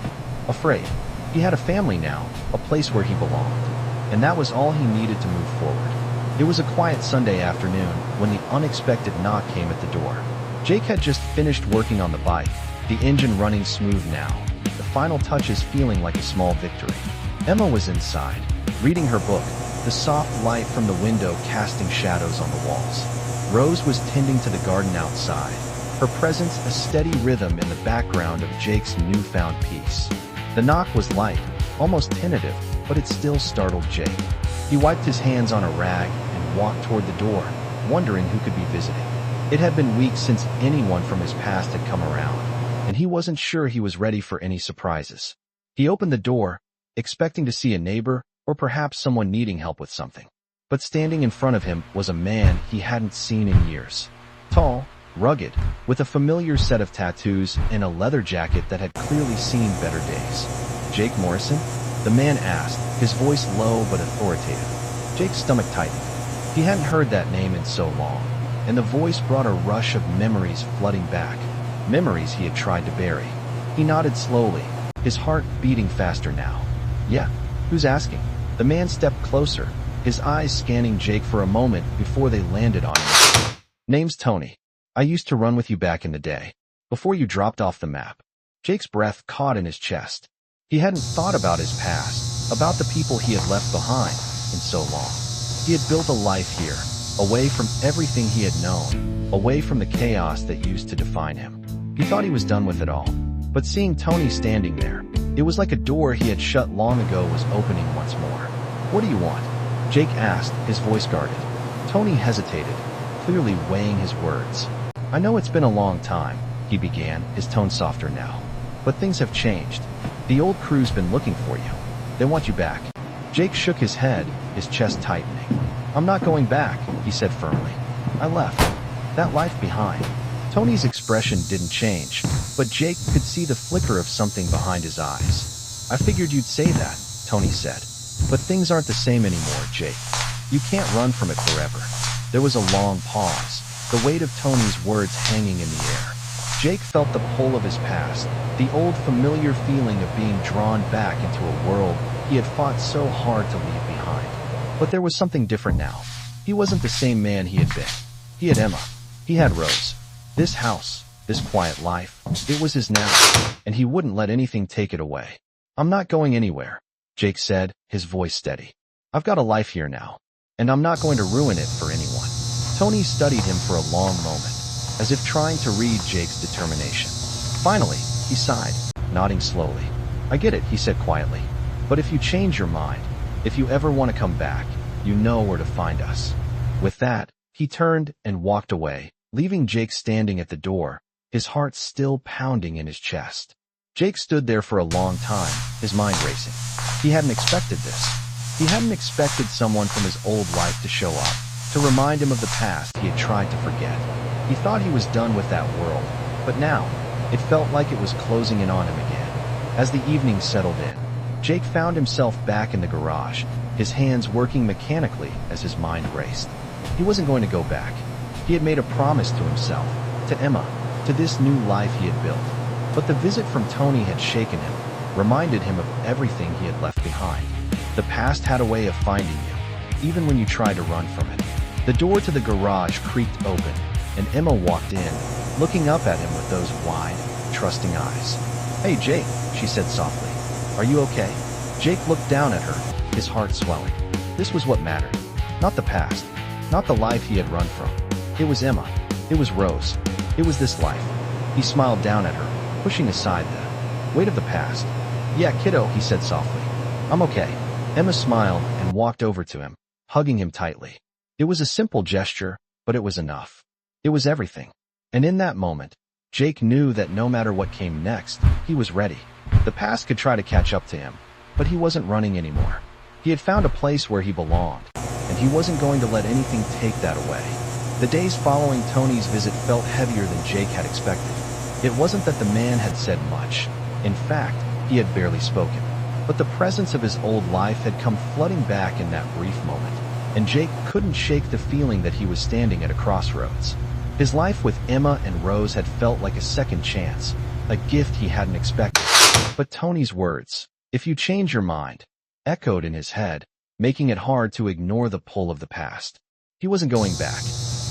afraid. He had a family now, a place where he belonged, and that was all he needed to move forward. It was a quiet Sunday afternoon when the unexpected knock came at the door. Jake had just finished working on the bike, the engine running smooth now, the final touches feeling like a small victory. Emma was inside, reading her book, the soft light from the window casting shadows on the walls. Rose was tending to the garden outside, her presence a steady rhythm in the background of Jake's newfound peace. The knock was light, almost tentative, but it still startled Jake. He wiped his hands on a rag and walked toward the door, wondering who could be visiting. It had been weeks since anyone from his past had come around, and he wasn't sure he was ready for any surprises. He opened the door, expecting to see a neighbor or perhaps someone needing help with something. But standing in front of him was a man he hadn't seen in years. Tall, rugged, with a familiar set of tattoos and a leather jacket that had clearly seen better days. "Jake Morrison?" the man asked, his voice low but authoritative. Jake's stomach tightened. He hadn't heard that name in so long, and the voice brought a rush of memories flooding back. Memories he had tried to bury. He nodded slowly, his heart beating faster now. "Yeah, who's asking?" The man stepped closer, his eyes scanning Jake for a moment before they landed on him. "Name's Tony. I used to run with you back in the day, before you dropped off the map." Jake's breath caught in his chest. He hadn't thought about his past, about the people he had left behind, in so long. He had built a life here, away from everything he had known, away from the chaos that used to define him. He thought he was done with it all, but seeing Tony standing there, it was like a door he had shut long ago was opening once more. "What do you want?" Jake asked, his voice guarded. Tony hesitated, clearly weighing his words. "I know it's been a long time," he began, his tone softer now. "But things have changed. The old crew's been looking for you. They want you back." Jake shook his head, his chest tightening. "I'm not going back," he said firmly. "I left that life behind." Tony's expression didn't change, but Jake could see the flicker of something behind his eyes. "I figured you'd say that," Tony said. "But things aren't the same anymore, Jake. You can't run from it forever." There was a long pause, the weight of Tony's words hanging in the air. Jake felt the pull of his past, the old familiar feeling of being drawn back into a world he had fought so hard to leave behind. But there was something different now. He wasn't the same man he had been. He had Emma. He had Rose. This house, this quiet life, it was his now, and he wouldn't let anything take it away. "I'm not going anywhere," Jake said, his voice steady. "I've got a life here now, and I'm not going to ruin it for anyone." Tony studied him for a long moment, as if trying to read Jake's determination. Finally, he sighed, nodding slowly. "I get it," he said quietly. "But if you change your mind, if you ever want to come back, you know where to find us." With that, he turned and walked away, leaving Jake standing at the door, his heart still pounding in his chest. Jake stood there for a long time, his mind racing. He hadn't expected this. He hadn't expected someone from his old life to show up, to remind him of the past he had tried to forget. He thought he was done with that world, but now, it felt like it was closing in on him again. As the evening settled in, Jake found himself back in the garage, his hands working mechanically as his mind raced. He wasn't going to go back. He had made a promise to himself, to Emma, to this new life he had built. But the visit from Tony had shaken him, reminded him of everything he had left behind. The past had a way of finding you, even when you tried to run from it. The door to the garage creaked open, and Emma walked in, looking up at him with those wide, trusting eyes. "Hey, Jake," she said softly. "Are you okay?" Jake looked down at her, his heart swelling. This was what mattered. Not the past, not the life he had run from. It was Emma. It was Rose. It was this life. He smiled down at her, pushing aside the Weight of the past. Yeah, kiddo, he said softly. I'm okay. Emma smiled and walked over to him, hugging him tightly. It was a simple gesture, but it was enough. It was everything. And in that moment, Jake knew that no matter what came next, he was ready. The past could try to catch up to him, but he wasn't running anymore. He had found a place where he belonged, and he wasn't going to let anything take that away. The days following Tony's visit felt heavier than Jake had expected. It wasn't that the man had said much. In fact, he had barely spoken. But the presence of his old life had come flooding back in that brief moment, and Jake couldn't shake the feeling that he was standing at a crossroads. His life with Emma and Rose had felt like a second chance, a gift he hadn't expected. But Tony's words, "If you change your mind," echoed in his head, making it hard to ignore the pull of the past. He wasn't going back.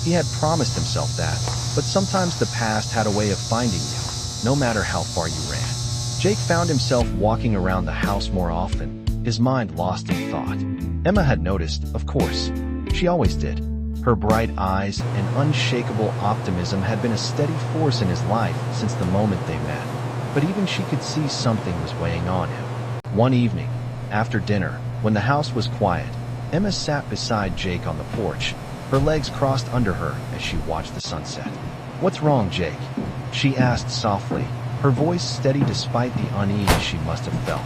He had promised himself that, but sometimes the past had a way of finding you, no matter how far you ran. Jake found himself walking around the house more often, his mind lost in thought. Emma had noticed, of course. She always did. Her bright eyes and unshakable optimism had been a steady force in his life since the moment they met. But even she could see something was weighing on him. One evening, after dinner, when the house was quiet, Emma sat beside Jake on the porch, her legs crossed under her as she watched the sunset. "What's wrong, Jake?" she asked softly, her voice steady despite the unease she must have felt.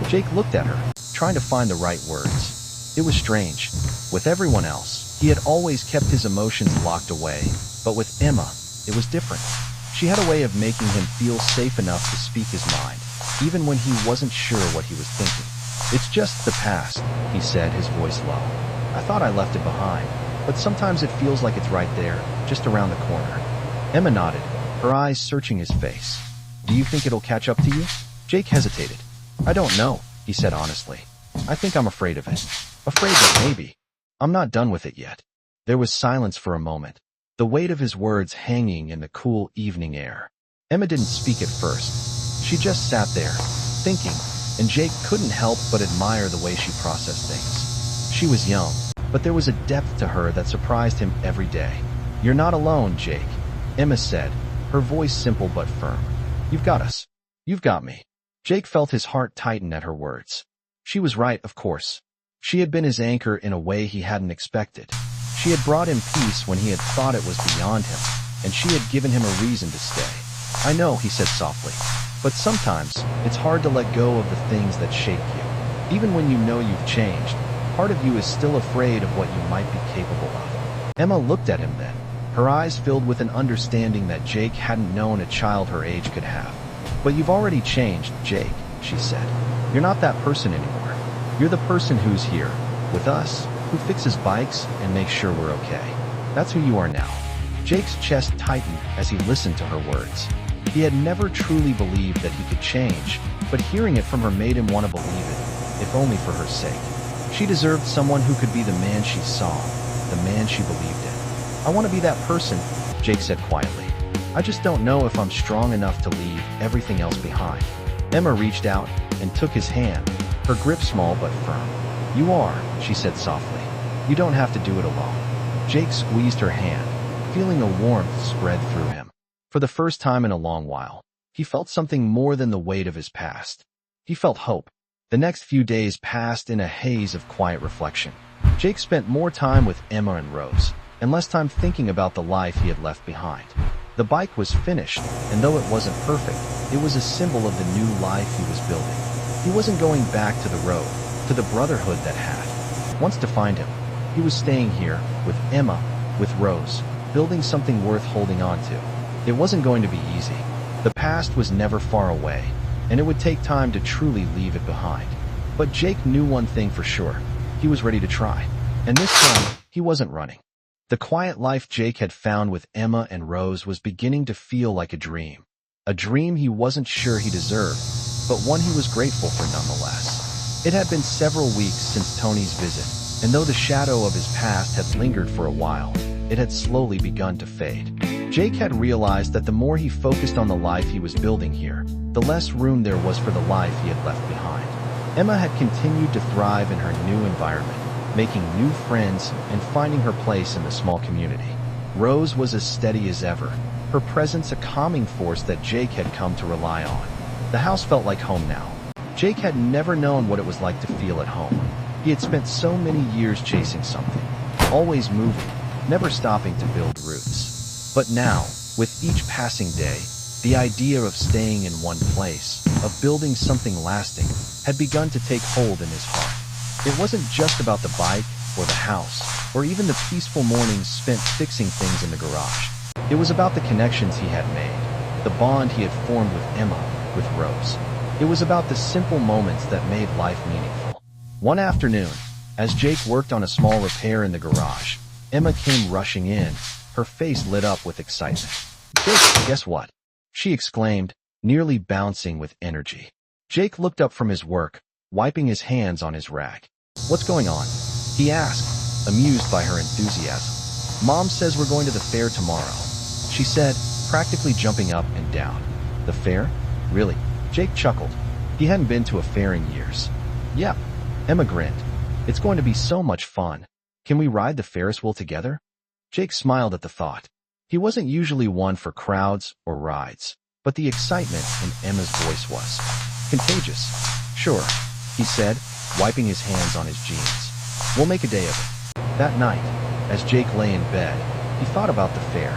Jake looked at her, trying to find the right words. It was strange. With everyone else, he had always kept his emotions locked away, but with Emma, it was different. She had a way of making him feel safe enough to speak his mind, even when he wasn't sure what he was thinking. "It's just the past," he said, his voice low. "I thought I left it behind, but sometimes it feels like it's right there, just around the corner." Emma nodded, her eyes searching his face. "Do you think it'll catch up to you?" Jake hesitated. "I don't know," he said honestly. "I think I'm afraid of it. Afraid that maybe. I'm not done with it yet." There was silence for a moment, the weight of his words hanging in the cool evening air. Emma didn't speak at first. She just sat there, thinking, and Jake couldn't help but admire the way she processed things. She was young, but there was a depth to her that surprised him every day. "You're not alone, Jake," Emma said, her voice simple but firm. "You've got us. You've got me." Jake felt his heart tighten at her words. She was right, of course. She had been his anchor in a way he hadn't expected. She had brought him peace when he had thought it was beyond him, and she had given him a reason to stay. "I know," he said softly, "but sometimes it's hard to let go of the things that shape you. Even when you know you've changed, part of you is still afraid of what you might be capable of." Emma looked at him then, her eyes filled with an understanding that Jake hadn't known a child her age could have. "But you've already changed, Jake," she said. "You're not that person anymore. You're the person who's here, with us, who fixes bikes and makes sure we're okay. That's who you are now." Jake's chest tightened as he listened to her words. He had never truly believed that he could change, but hearing it from her made him want to believe it, if only for her sake. She deserved someone who could be the man she saw, the man she believed in. "I want to be that person," Jake said quietly. "I just don't know if I'm strong enough to leave everything else behind." Emma reached out and took his hand, her grip small but firm. "You are," she said softly. "You don't have to do it alone." Jake squeezed her hand, feeling a warmth spread through him. For the first time in a long while, he felt something more than the weight of his past. He felt hope. The next few days passed in a haze of quiet reflection. Jake spent more time with Emma and Rose, and less time thinking about the life he had left behind. The bike was finished, and though it wasn't perfect, it was a symbol of the new life he was building. He wasn't going back to the road, to the brotherhood that had once defined him. He was staying here, with Emma, with Rose, building something worth holding on to. It wasn't going to be easy. The past was never far away, and it would take time to truly leave it behind. But Jake knew one thing for sure. He was ready to try. And this time, he wasn't running. The quiet life Jake had found with Emma and Rose was beginning to feel like a dream. A dream he wasn't sure he deserved, but one he was grateful for nonetheless. It had been several weeks since Tony's visit, and though the shadow of his past had lingered for a while, it had slowly begun to fade. Jake had realized that the more he focused on the life he was building here, the less room there was for the life he had left behind. Emma had continued to thrive in her new environment, making new friends and finding her place in the small community. Rose was as steady as ever, her presence a calming force that Jake had come to rely on. The house felt like home now. Jake had never known what it was like to feel at home. He had spent so many years chasing something, always moving, never stopping to build roots. But now, with each passing day, the idea of staying in one place, of building something lasting, had begun to take hold in his heart. It wasn't just about the bike, or the house, or even the peaceful mornings spent fixing things in the garage. It was about the connections he had made, the bond he had formed with Emma, with Rose. It was about the simple moments that made life meaningful. One afternoon, as Jake worked on a small repair in the garage, Emma came rushing in, her face lit up with excitement. "Jake, guess what?" she exclaimed, nearly bouncing with energy. Jake looked up from his work, wiping his hands on his rag. "What's going on?" he asked, amused by her enthusiasm. "Mom says we're going to the fair tomorrow," she said, practically jumping up and down. "The fair? Really?" Jake chuckled. He hadn't been to a fair in years. "Yep," Emma grinned. "It's going to be so much fun. Can we ride the Ferris wheel together?" Jake smiled at the thought. He wasn't usually one for crowds or rides, but the excitement in Emma's voice was contagious. "Sure," he said, wiping his hands on his jeans. "We'll make a day of it." That night, as Jake lay in bed, he thought about the fair.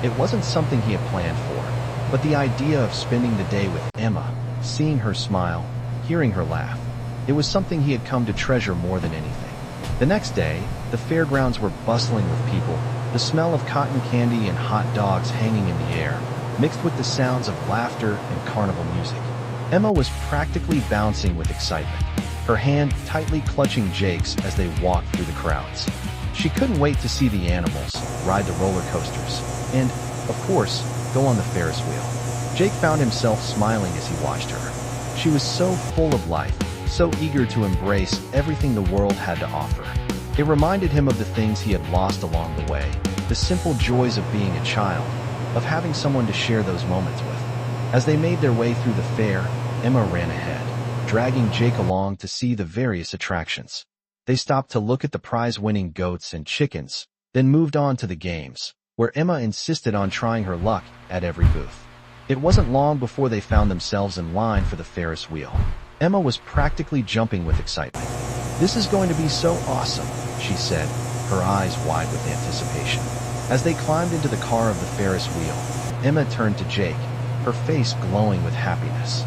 It wasn't something he had planned for, but the idea of spending the day with Emma, seeing her smile, hearing her laugh, it was something he had come to treasure more than anything. The next day, the fairgrounds were bustling with people, the smell of cotton candy and hot dogs hanging in the air, mixed with the sounds of laughter and carnival music. Emma was practically bouncing with excitement, her hand tightly clutching Jake's as they walked through the crowds. She couldn't wait to see the animals, ride the roller coasters, and, of course, go on the Ferris wheel. Jake found himself smiling as he watched her. She was so full of life, so eager to embrace everything the world had to offer. It reminded him of the things he had lost along the way, the simple joys of being a child, of having someone to share those moments with. As they made their way through the fair, Emma ran ahead, dragging Jake along to see the various attractions. They stopped to look at the prize-winning goats and chickens, then moved on to the games, where Emma insisted on trying her luck at every booth. It wasn't long before they found themselves in line for the Ferris wheel. Emma was practically jumping with excitement. "This is going to be so awesome," she said, her eyes wide with anticipation. As they climbed into the car of the Ferris wheel, Emma turned to Jake, her face glowing with happiness.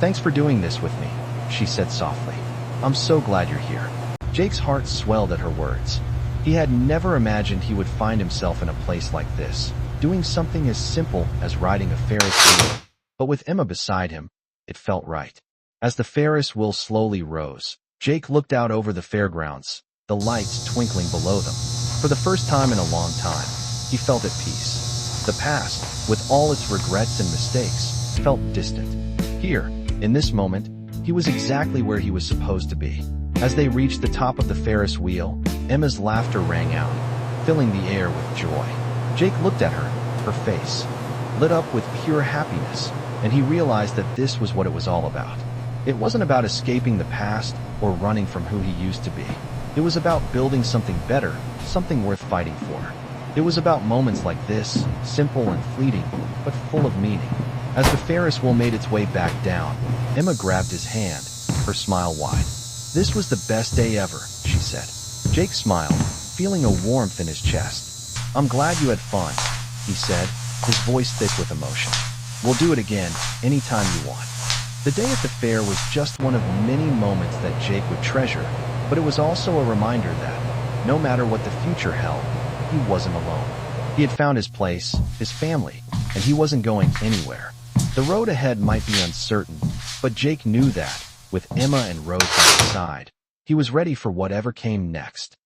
"Thanks for doing this with me," she said softly. "I'm so glad you're here." Jake's heart swelled at her words. He had never imagined he would find himself in a place like this, doing something as simple as riding a Ferris wheel. But with Emma beside him, it felt right. As the Ferris wheel slowly rose, Jake looked out over the fairgrounds, the lights twinkling below them. For the first time in a long time, he felt at peace. The past, with all its regrets and mistakes, felt distant. Here, in this moment, he was exactly where he was supposed to be. As they reached the top of the Ferris wheel, Emma's laughter rang out, filling the air with joy. Jake looked at her, her face lit up with pure happiness, and he realized that this was what it was all about. It wasn't about escaping the past or running from who he used to be. It was about building something better, something worth fighting for. It was about moments like this, simple and fleeting, but full of meaning. As the Ferris wheel made its way back down, Emma grabbed his hand, her smile wide. "This was the best day ever," she said. Jake smiled, feeling a warmth in his chest. "I'm glad you had fun," he said, his voice thick with emotion. "We'll do it again, anytime you want." The day at the fair was just one of many moments that Jake would treasure, but it was also a reminder that, no matter what the future held, he wasn't alone. He had found his place, his family, and he wasn't going anywhere. The road ahead might be uncertain, but Jake knew that, with Emma and Rose by his side, he was ready for whatever came next.